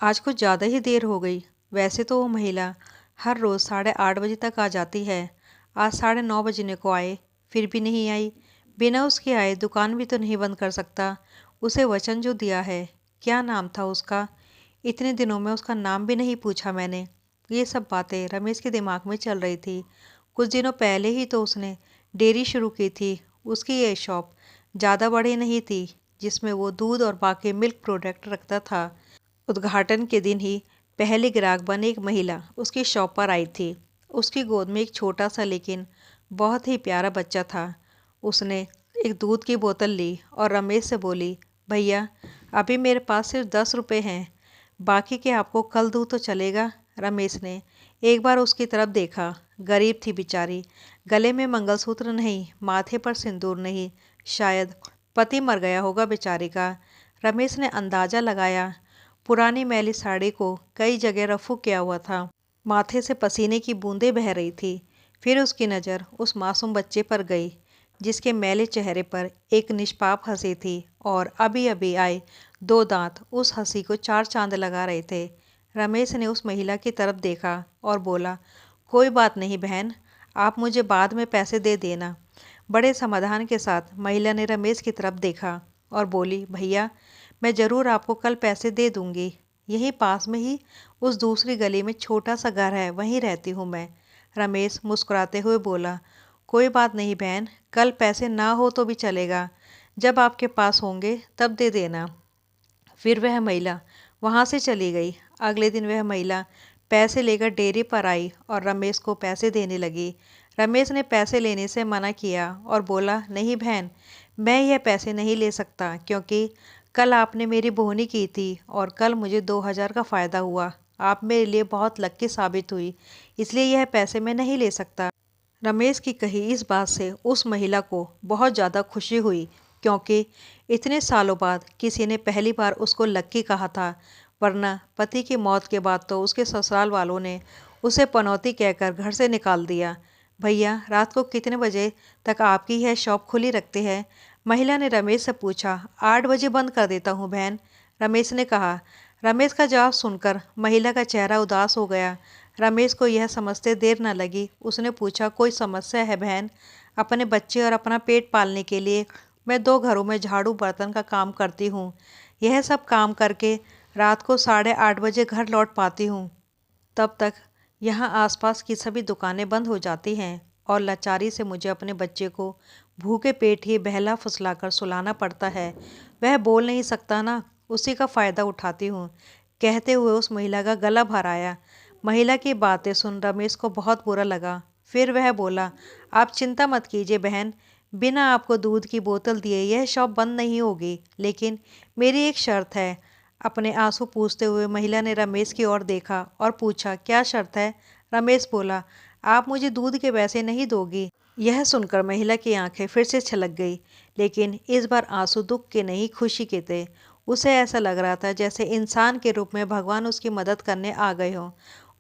आज कुछ ज़्यादा ही देर हो गई। वैसे तो वो महिला हर रोज़ 8:30 बजे तक आ जाती है। आज 9:30 बजने को आए, फिर भी नहीं आई। बिना उसके आए दुकान भी तो नहीं बंद कर सकता। उसे वचन जो दिया है। क्या नाम था उसका? इतने दिनों में उसका नाम भी नहीं पूछा मैंने। ये सब बातें रमेश के दिमाग में चल रही थी। कुछ दिनों पहले ही तो उसने डेयरी शुरू की थी। उसकी ये शॉप ज़्यादा बड़ी नहीं थी, जिसमें वो दूध और बाकी मिल्क प्रोडक्ट रखता था। उद्घाटन के दिन ही पहली ग्राहक बन एक महिला उसकी शॉप पर आई थी। उसकी गोद में एक छोटा सा लेकिन बहुत ही प्यारा बच्चा था। उसने एक दूध की बोतल ली और रमेश से बोली, भैया अभी मेरे पास सिर्फ 10 रुपये हैं, बाकी के आपको कल दूँ तो चलेगा? रमेश ने एक बार उसकी तरफ देखा। गरीब थी बेचारी। गले में मंगलसूत्र नहीं, माथे पर सिंदूर नहीं। शायद पति मर गया होगा बेचारी का। रमेश ने अंदाजा लगाया। पुरानी मैली साड़ी को कई जगह रफू किया हुआ था। माथे से पसीने की बूंदें बह रही थी। फिर उसकी नज़र उस मासूम बच्चे पर गई, जिसके मैले चेहरे पर एक निष्पाप हंसी थी और अभी अभी आए 2 दांत उस हंसी को 4 चांद लगा रहे थे। रमेश ने उस महिला की तरफ देखा और बोला, कोई बात नहीं बहन, आप मुझे बाद में पैसे दे देना। बड़े समाधान के साथ महिला ने रमेश की तरफ देखा और बोली, भैया मैं ज़रूर आपको कल पैसे दे दूंगी। यहीं पास में ही उस दूसरी गली में छोटा सा घर है, वहीं रहती हूँ मैं। रमेश मुस्कुराते हुए बोला, कोई बात नहीं बहन, कल पैसे ना हो तो भी चलेगा। जब आपके पास होंगे तब दे देना। फिर वह महिला वहाँ से चली गई। अगले दिन वह महिला पैसे लेकर डेयरी पर आई और रमेश को पैसे देने लगी। रमेश ने पैसे लेने से मना किया और बोला, नहीं बहन, मैं यह पैसे नहीं ले सकता, क्योंकि कल आपने मेरी बोहनी की थी और कल मुझे 2,000 का फ़ायदा हुआ। आप मेरे लिए बहुत लक्की साबित हुई, इसलिए यह पैसे मैं नहीं ले सकता। रमेश की कही इस बात से उस महिला को बहुत ज़्यादा खुशी हुई, क्योंकि इतने सालों बाद किसी ने पहली बार उसको लक्की कहा था। वरना पति की मौत के बाद तो उसके ससुराल वालों ने उसे पनौती कहकर घर से निकाल दिया। भैया रात को कितने बजे तक आपकी यह शॉप खुली रखते हैं? महिला ने रमेश से पूछा। 8 बजे बंद कर देता हूँ बहन, रमेश ने कहा। रमेश का जवाब सुनकर महिला का चेहरा उदास हो गया। रमेश को यह समझते देर न लगी। उसने पूछा, कोई समस्या है बहन? अपने बच्चे और अपना पेट पालने के लिए मैं 2 घरों में झाड़ू बर्तन का काम करती हूँ। यह सब काम करके रात को 8:30 बजे घर लौट पाती हूँ। तब तक यहाँ आसपास की सभी दुकानें बंद हो जाती हैं और लाचारी से मुझे अपने बच्चे को भूखे पेट ही बहला फुसलाकर सुलाना पड़ता है। वह बोल नहीं सकता ना, उसी का फ़ायदा उठाती हूँ। कहते हुए उस महिला का गला भर आया। महिला की बातें सुन रमेश को बहुत बुरा लगा। फिर वह बोला, आप चिंता मत कीजिए बहन, बिना आपको दूध की बोतल दिए यह शॉप बंद नहीं होगी, लेकिन मेरी एक शर्त है। अपने आंसू पूछते हुए महिला ने रमेश की ओर देखा और पूछा, क्या शर्त है? रमेश बोला, आप मुझे दूध के पैसे नहीं दोगी? यह सुनकर महिला की आंखें फिर से छलक गई, लेकिन इस बार आंसू दुख के नहीं खुशी के थे। उसे ऐसा लग रहा था जैसे इंसान के रूप में भगवान उसकी मदद करने आ गए हों।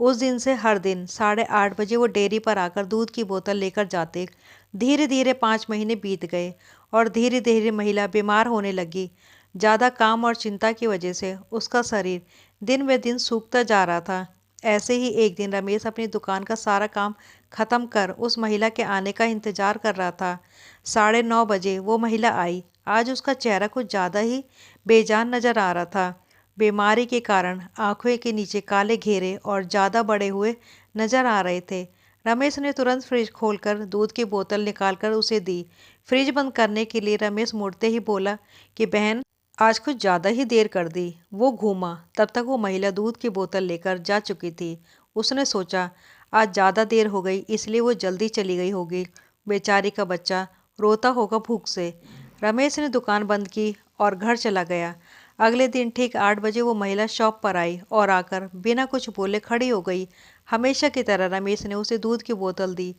उस दिन से हर दिन 8:30 बजे वो डेयरी पर आकर दूध की बोतल लेकर जाते। धीरे धीरे 5 महीने बीत गए और धीरे धीरे महिला बीमार होने लगी। ज़्यादा काम और चिंता की वजह से उसका शरीर दिन ब दिन सूखता जा रहा था। ऐसे ही एक दिन रमेश अपनी दुकान का सारा काम खत्म कर उस महिला के आने का इंतजार कर रहा था। 9:30 बजे वो महिला आई। आज उसका चेहरा कुछ ज़्यादा ही बेजान नज़र आ रहा था। बीमारी के कारण आंखों के नीचे काले घेरे और ज़्यादा बड़े हुए नज़र आ रहे थे। रमेश ने तुरंत फ्रिज खोलकर दूध की बोतल निकालकर उसे दी। फ्रिज बंद करने के लिए रमेश मुड़ते ही बोला कि बहन, आज कुछ ज़्यादा ही देर कर दी। वो घूमा, तब तक वो महिला दूध की बोतल लेकर जा चुकी थी। उसने सोचा, आज ज़्यादा देर हो गई, इसलिए वो जल्दी चली गई होगी। बेचारी का बच्चा रोता होगा भूख से। रमेश ने दुकान बंद की और घर चला गया। अगले दिन ठीक 8 बजे वो महिला शॉप पर आई और आकर बिना कुछ बोले खड़ी हो गई। हमेशा की तरह रमेश ने उसे दूध की बोतल दी।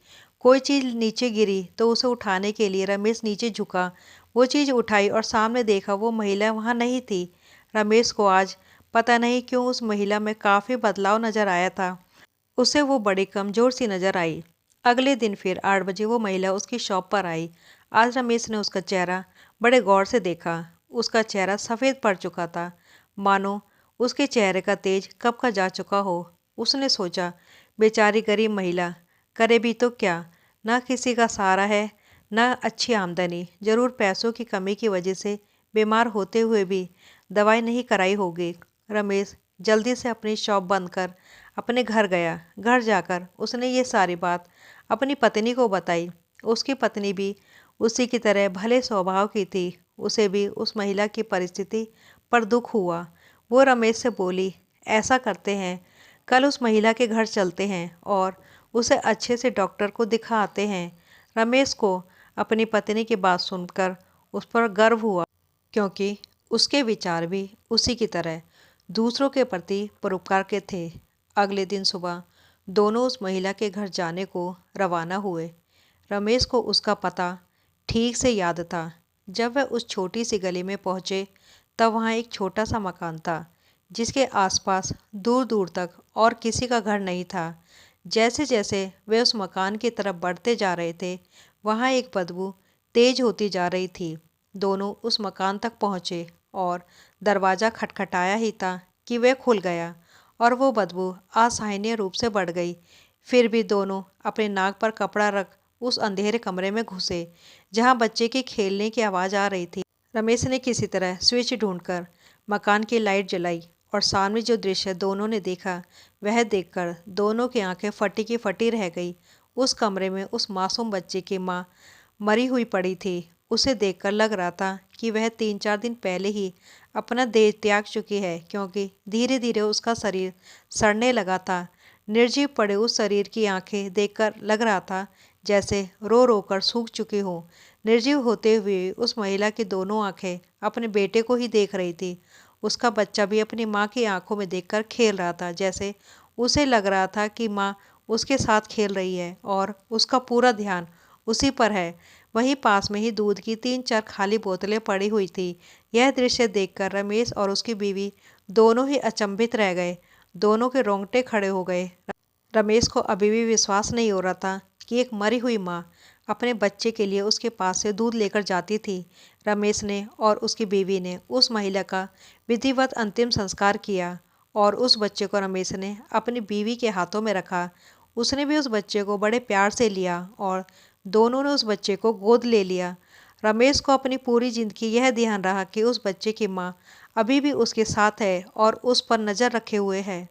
कोई चीज़ नीचे गिरी तो उसे उठाने के लिए रमेश नीचे झुका। वो चीज़ उठाई और सामने देखा, वो महिला वहाँ नहीं थी। रमेश को आज पता नहीं क्यों उस महिला में काफ़ी बदलाव नजर आया था। उसे वो बड़ी कमज़ोर सी नज़र आई। अगले दिन फिर 8 बजे वो महिला उसकी शॉप पर आई। आज रमेश ने उसका चेहरा बड़े गौर से देखा। उसका चेहरा सफ़ेद पड़ चुका था, मानो उसके चेहरे का तेज कब का जा चुका हो। उसने सोचा, बेचारी गरीब महिला, करे भी तो क्या, ना किसी का सहारा है, ना अच्छी आमदनी, जरूर पैसों की कमी की वजह से बीमार होते हुए भी दवाई नहीं कराई होगी। रमेश जल्दी से अपनी शॉप बंद कर अपने घर गया। घर जाकर उसने ये सारी बात अपनी पत्नी को बताई। उसकी पत्नी भी उसी की तरह भले स्वभाव की थी। उसे भी उस महिला की परिस्थिति पर दुख हुआ। वो रमेश से बोली, ऐसा करते हैं, कल उस महिला के घर चलते हैं और उसे अच्छे से डॉक्टर को दिखा आते हैं। रमेश को अपनी पत्नी की बात सुनकर उस पर गर्व हुआ, क्योंकि उसके विचार भी उसी की तरह दूसरों के प्रति परोपकार के थे। अगले दिन सुबह दोनों उस महिला के घर जाने को रवाना हुए। रमेश को उसका पता ठीक से याद था। जब वह उस छोटी सी गली में पहुंचे, तब वहां एक छोटा सा मकान था, जिसके आसपास दूर दूर तक और किसी का घर नहीं था। जैसे जैसे वे उस मकान की तरफ बढ़ते जा रहे थे, वहां एक बदबू तेज होती जा रही थी। दोनों उस मकान तक पहुंचे और दरवाज़ा खटखटाया ही था कि वह खुल गया और वो बदबू असहनीय रूप से बढ़ गई। फिर भी दोनों अपने नाक पर कपड़ा रख उस अंधेरे कमरे में घुसे, जहां बच्चे के खेलने की आवाज़ आ रही थी। रमेश ने किसी तरह स्विच ढूंढकर मकान की लाइट जलाई और सामने जो दृश्य दोनों ने देखा, वह देखकर दोनों की आंखें फटी की फटी रह गई। उस कमरे में उस मासूम बच्चे की माँ मरी हुई पड़ी थी। उसे देखकर लग रहा था कि वह 3-4 दिन पहले ही अपना देह त्याग चुकी है, क्योंकि धीरे धीरे उसका शरीर सड़ने लगा था। निर्जीव पड़े उस शरीर की आंखें देखकर लग रहा था जैसे रो रो कर सूख चुकी हों। निर्जीव होते हुए उस महिला की दोनों आंखें अपने बेटे को ही देख रही थी। उसका बच्चा भी अपनी माँ की आंखों में देखकर खेल रहा था, जैसे उसे लग रहा था कि माँ उसके साथ खेल रही है और उसका पूरा ध्यान उसी पर है। वहीं पास में ही दूध की 3-4 खाली बोतलें पड़ी हुई थी। यह दृश्य देखकर रमेश और उसकी बीवी दोनों ही अचंभित रह गए। दोनों के रोंगटे खड़े हो गए। रमेश को अभी भी विश्वास नहीं हो रहा था कि एक मरी हुई माँ अपने बच्चे के लिए उसके पास से दूध लेकर जाती थी। रमेश ने और उसकी बीवी ने उस महिला का विधिवत अंतिम संस्कार किया और उस बच्चे को रमेश ने अपनी बीवी के हाथों में रखा। उसने भी उस बच्चे को बड़े प्यार से लिया और दोनों ने उस बच्चे को गोद ले लिया। रमेश को अपनी पूरी जिंदगी यह ध्यान रहा कि उस बच्चे की माँ अभी भी उसके साथ है और उस पर नज़र रखे हुए है।